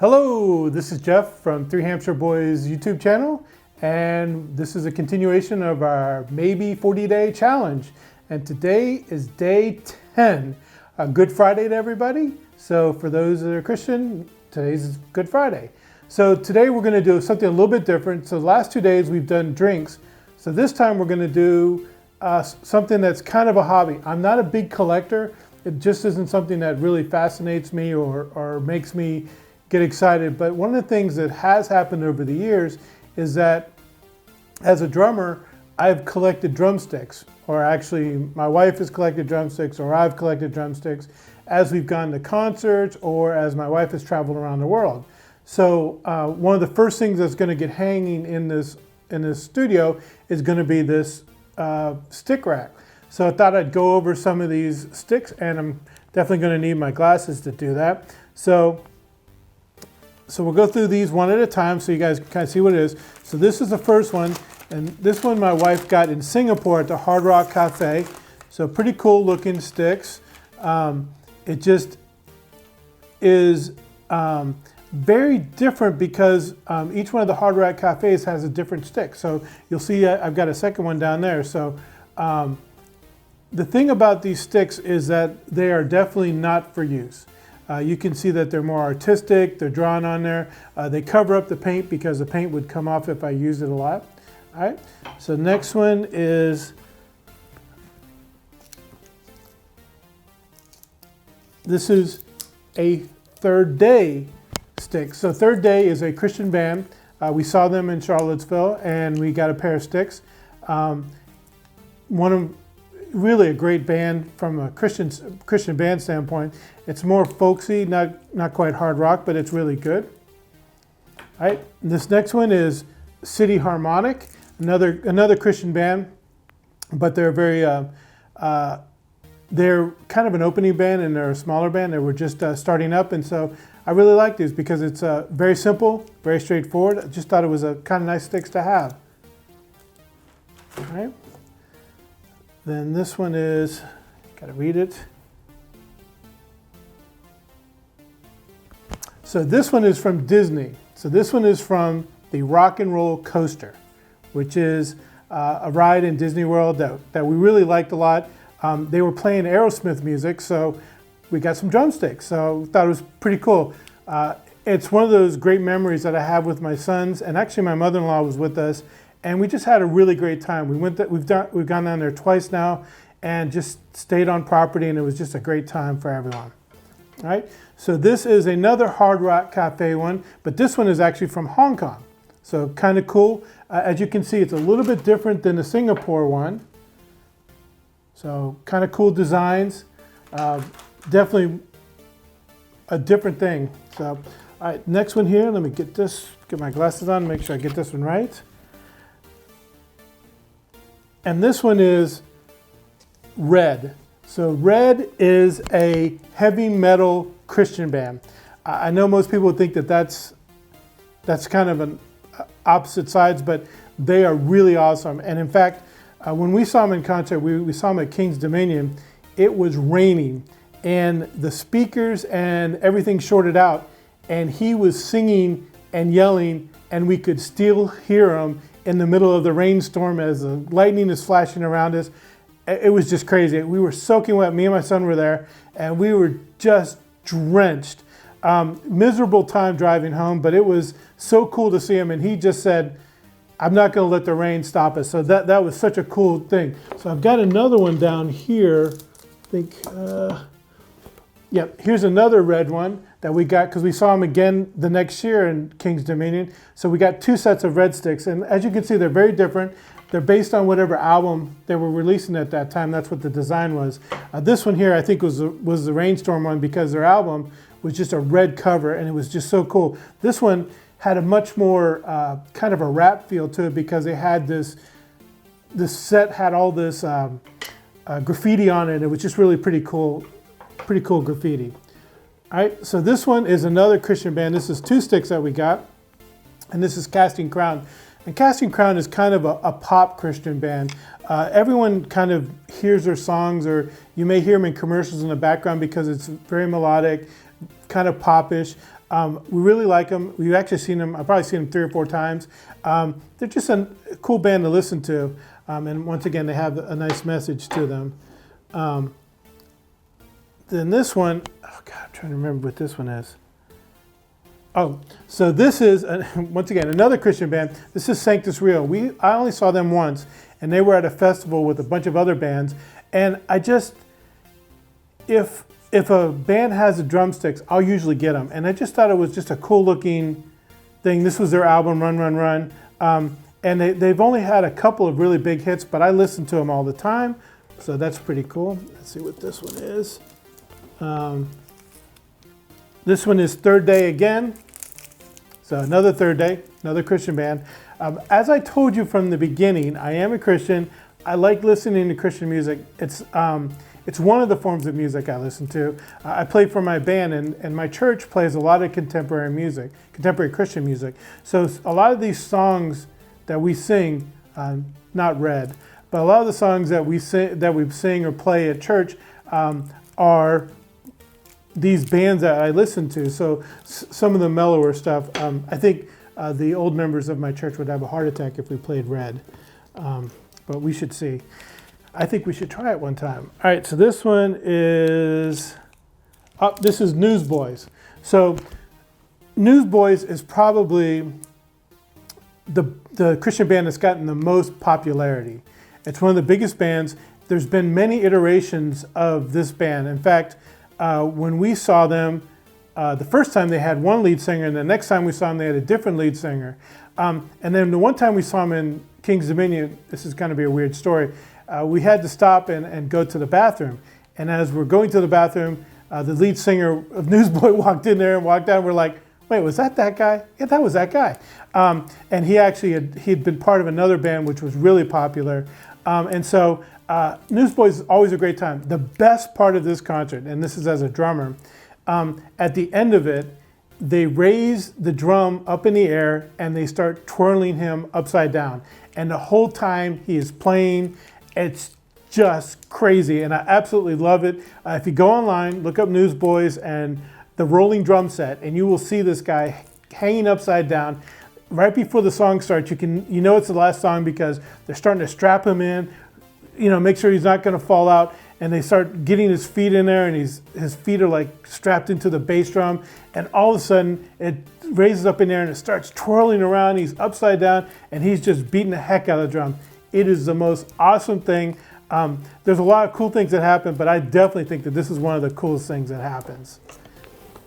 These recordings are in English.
Hello, this is Jeff from Three Hampshire Boys YouTube channel, and this is a continuation of our maybe 40-day challenge. And today is day 10. Good Friday to everybody. So for those that are Christian, today's Good Friday. So today we're going to do something a little bit different. So the last 2 days we've done drinks. So this time we're going to do something that's kind of a hobby. I'm not a big collector. It just isn't something that really fascinates me or makes me get excited. But one of the things that has happened over the years is that as a drummer, I've collected drumsticks, or actually my wife has collected drumsticks, or I've collected drumsticks as we've gone to concerts or as my wife has traveled around the world. So one of the first things that's going to get hanging in this studio is going to be this stick rack. So I thought I'd go over some of these sticks, and I'm definitely going to need my glasses to do that. So we'll go through these one at a time so you guys can kind of see what it is. So this is the first one, and this one my wife got in Singapore at the Hard Rock Cafe. So pretty cool looking sticks. It just is very different because each one of the Hard Rock Cafes has a different stick. So you'll see I've got a second one down there. So the thing about these sticks is that they are definitely not for use. You can see that they're more artistic, they're drawn on there. They cover up the paint because the paint would come off if I used it a lot. All right, so next one is, this is a Third Day stick. So Third Day is a Christian band. We saw them in Charlottesville and we got a pair of sticks. Really a great band from a Christian band standpoint. It's more folksy, not quite hard rock, but it's really good. All right, this next one is City Harmonic, another Christian band, but they're very they're kind of an opening band and they're a smaller band. They were just starting up, and so I really like these because it's very simple, very straightforward. I just thought it was a kind of nice sticks to have. All right. Then this one is, gotta read it. So this one is from Disney. So this one is from the Rock and Roll Coaster, which is a ride in Disney World that we really liked a lot. They were playing Aerosmith music, so we got some drumsticks. So I thought it was pretty cool. It's one of those great memories that I have with my sons, and actually my mother-in-law was with us. And we just had a really great time. We've gone down there twice now and just stayed on property, and it was just a great time for everyone. All right, so this is another Hard Rock Cafe one, but this one is actually from Hong Kong. So kind of cool. As you can see, it's a little bit different than the Singapore one. So kind of cool designs. Definitely a different thing. So all right, next one here. Let me get my glasses on, make sure I get this one right. And this one is Red. So Red is a heavy metal Christian band. I know most people think that that's kind of an opposite sides, but they are really awesome. And in fact, when we saw them in concert, we saw them at King's Dominion, it was raining and the speakers and everything shorted out, and he was singing and yelling, and we could still hear him in the middle of the rainstorm as the lightning is flashing around us. It was just crazy. We were soaking wet. Me and my son were there, and we were just drenched. Miserable time driving home, but it was so cool to see him. And he just said, "I'm not going to let the rain stop us." So that was such a cool thing. So I've got another one down here. I think, yeah, here's another Red one that we got because we saw them again the next year in King's Dominion. So we got two sets of Red sticks, and as you can see, they're very different. They're based on whatever album they were releasing at that time. That's what the design was. This one here, I think, was the Rainstorm one because their album was just a red cover, and it was just so cool. This one had a much more kind of a rap feel to it because they had this set had all this graffiti on it. It was just really pretty cool graffiti. All right, so this one is another Christian band. This is two sticks that we got, and this is Casting Crown. And Casting Crown is kind of a pop Christian band. Everyone kind of hears their songs, or you may hear them in commercials in the background because it's very melodic, kind of popish. We really like them. We've actually seen them, I've probably seen them 3 or 4 times. They're just a cool band to listen to. And once again, they have a nice message to them. Then this one, oh God, I'm trying to remember what this one is. Oh, so this is, once again, another Christian band. This is Sanctus Real. I only saw them once, and they were at a festival with a bunch of other bands. And I just, if a band has the drumsticks, I'll usually get them. And I just thought it was just a cool looking thing. This was their album, Run, Run, Run. And they've only had a couple of really big hits, but I listen to them all the time. So that's pretty cool. Let's see what this one is. This one is Third Day Again. So another Third Day, another Christian band. As I told you from the beginning, I am a Christian. I like listening to Christian music. It's one of the forms of music I listen to. I play for my band, and my church plays a lot of contemporary music, contemporary Christian music. So a lot of these songs that we sing, not read, but a lot of the songs that we sing or play at church are these bands that I listen to. So some of the mellower stuff, I think the old members of my church would have a heart attack if we played Red, but we should see. I think we should try it one time. All right, so this one is, this is Newsboys. So Newsboys is probably the Christian band that's gotten the most popularity. It's one of the biggest bands. There's been many iterations of this band. In fact, when we saw them, the first time they had one lead singer, and the next time we saw them, they had a different lead singer. And then the one time we saw them in King's Dominion, this is going to be a weird story, we had to stop and go to the bathroom. And as we're going to the bathroom, the lead singer of Newsboy walked in there and walked out, and we're like, wait, was that guy? Yeah, that was that guy. And he actually he'd been part of another band which was really popular. And so Newsboys is always a great time. The best part of this concert, and this is as a drummer, at the end of it, they raise the drum up in the air and they start twirling him upside down. And the whole time he is playing, it's just crazy. And I absolutely love it. If you go online, look up Newsboys and the rolling drum set, and you will see this guy hanging upside down. Right before the song starts, you know it's the last song because they're starting to strap him in, make sure he's not going to fall out. And they start getting his feet in there, and his feet are like strapped into the bass drum. And all of a sudden, it raises up in there and it starts twirling around. He's upside down, and he's just beating the heck out of the drum. It is the most awesome thing. There's a lot of cool things that happen, but I definitely think that this is one of the coolest things that happens.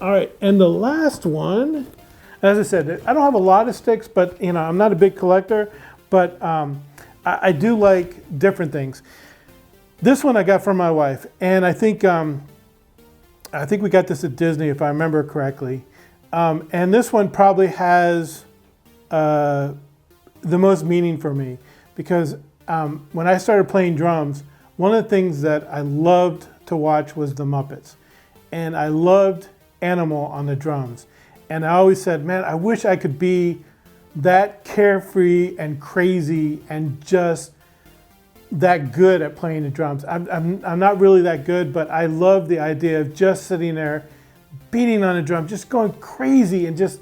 All right, and the last one, as I said, I don't have a lot of sticks, but I'm not a big collector, but I do like different things. This one I got from my wife, and I think we got this at Disney if I remember correctly. And this one probably has the most meaning for me because when I started playing drums, one of the things that I loved to watch was the Muppets, and I loved Animal on the drums. And I always said, man, I wish I could be that carefree and crazy and just that good at playing the drums. I'm not really that good, but I love the idea of just sitting there, beating on a drum, just going crazy, and just,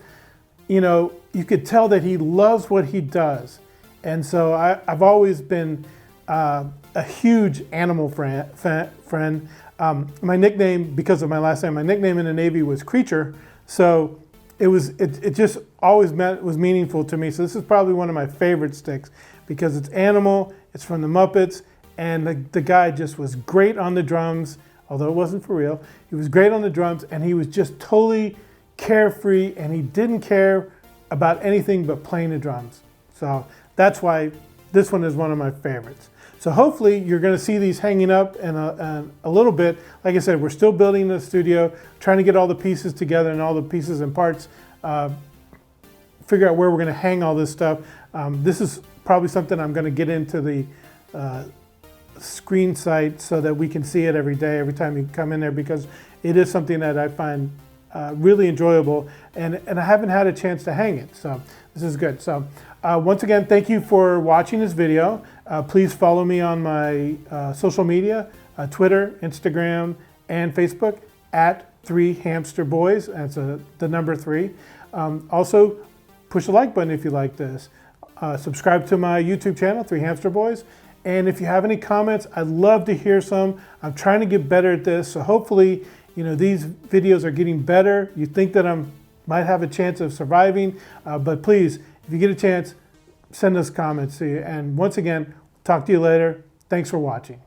you could tell that he loves what he does. And so I've always been a huge Animal friend. My nickname, because of my last name, my nickname in the Navy was Creature. So it just always was meaningful to me. So this is probably one of my favorite sticks because it's Animal, it's from the Muppets, and the guy just was great on the drums, although it wasn't for real. He was great on the drums, and he was just totally carefree, and he didn't care about anything but playing the drums. So that's why this one is one of my favorites. So hopefully you're going to see these hanging up in a little bit. Like I said, we're still building the studio, trying to get all the pieces together and all the pieces and parts, figure out where we're going to hang all this stuff. This is probably something I'm going to get into the screen site so that we can see it every day, every time you come in there, because it is something that I find really enjoyable, and I haven't had a chance to hang it. So this is good. So once again, thank you for watching this video. Please follow me on my social media, Twitter, Instagram, and Facebook at 3 Hamster Boys. That's the number 3. Also, push the like button if you like this. Subscribe to my YouTube channel, 3 Hamster Boys. And if you have any comments, I'd love to hear some. I'm trying to get better at this. So hopefully, these videos are getting better. You think that I might have a chance of surviving, but please, if you get a chance, send us comments to you. And once again, talk to you later. Thanks for watching.